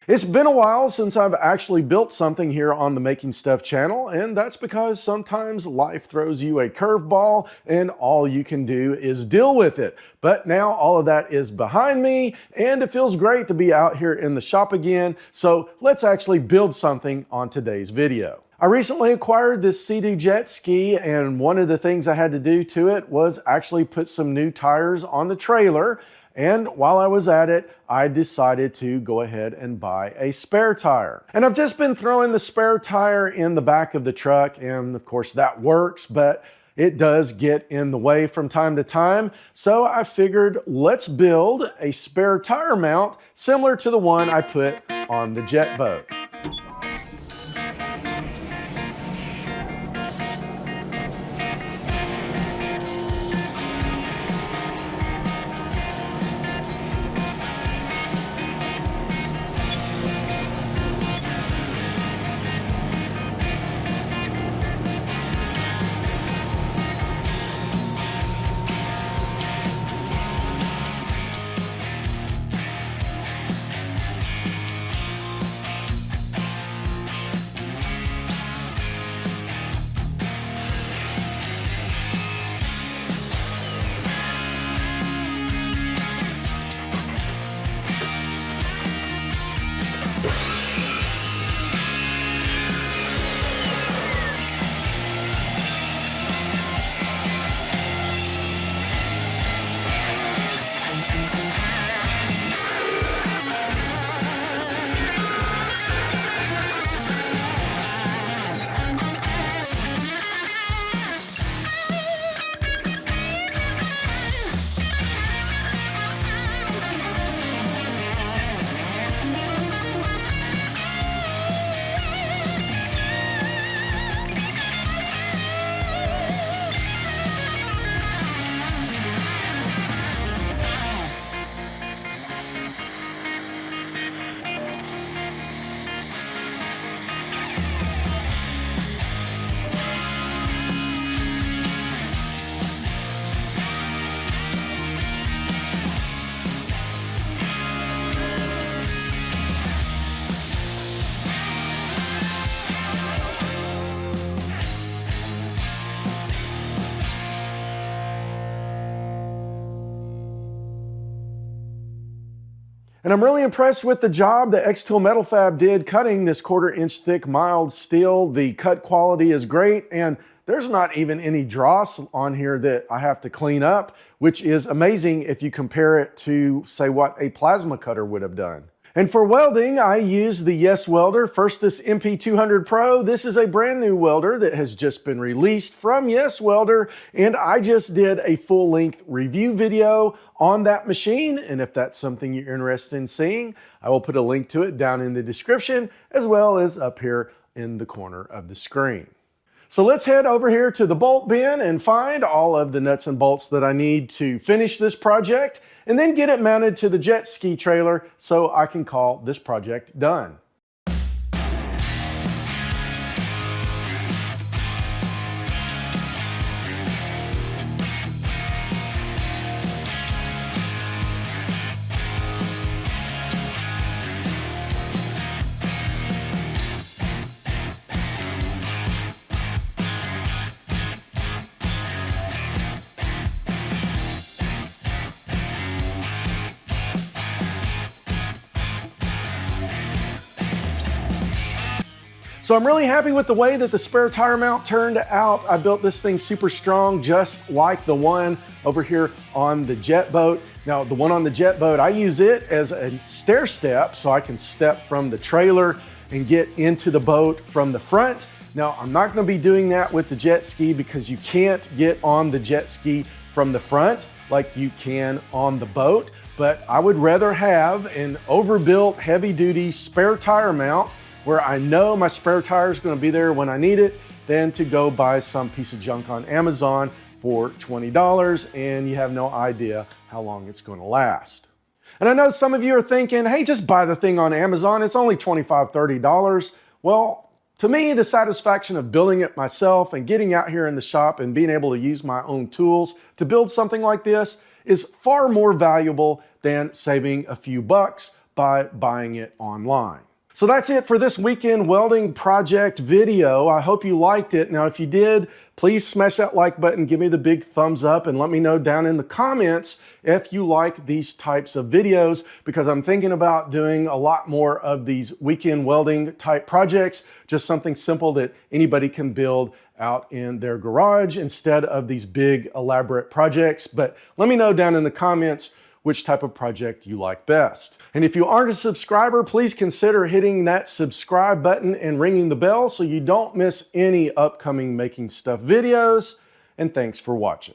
It's been a while since I've actually built something here on the Making Stuff channel, and that's because sometimes life throws you a curveball and all you can do is deal with it. But now all of that is behind me and it feels great to be out here in the shop again, so let's actually build something on today's video. I recently acquired this Sea-Doo jet ski, and one of the things I had to do to it was actually put some new tires on the trailer. And while I was at it, I decided to go ahead and buy a spare tire. And I've just been throwing the spare tire in the back of the truck, and of course that works, but it does get in the way from time to time. So I figured let's build a spare tire mount similar to the one I put on the jet boat. And I'm really impressed with the job that X-Tool Metal Fab did cutting this 1/4 inch thick mild steel. The cut quality is great, and there's not even any dross on here that I have to clean up, which is amazing if you compare it to, say, what a plasma cutter would have done. And for welding, I use the Yes welder, first this MP200 Pro. This is a brand new welder that has just been released from Yes Welder, and I just did a full-length review video on that machine, and if that's something you're interested in seeing, I will put a link to it down in the description as well as up here in the corner of the screen. So let's head over here to the bolt bin and find all of the nuts and bolts that I need to finish this project, and then get it mounted to the jet ski trailer so I can call this project done. So I'm really happy with the way that the spare tire mount turned out. I built this thing super strong, just like the one over here on the jet boat. Now, the one on the jet boat, I use it as a stair step so I can step from the trailer and get into the boat from the front. Now, I'm not gonna be doing that with the jet ski because you can't get on the jet ski from the front like you can on the boat, but I would rather have an overbuilt heavy-duty spare tire mount where I know my spare tire is going to be there when I need it, than to go buy some piece of junk on Amazon for $20 and you have no idea how long it's going to last. And I know some of you are thinking, hey, just buy the thing on Amazon. It's only $25, $30. Well, to me, the satisfaction of building it myself and getting out here in the shop and being able to use my own tools to build something like this is far more valuable than saving a few bucks by buying it online. So that's it for this weekend welding project video. I hope you liked it. Now, if you did, please smash that like button, give me the big thumbs up, and let me know down in the comments if you like these types of videos, because I'm thinking about doing a lot more of these weekend welding type projects, just something simple that anybody can build out in their garage instead of these big elaborate projects. But let me know down in the comments which type of project you like best. And if you aren't a subscriber, please consider hitting that subscribe button and ringing the bell so you don't miss any upcoming Making Stuff videos. And thanks for watching.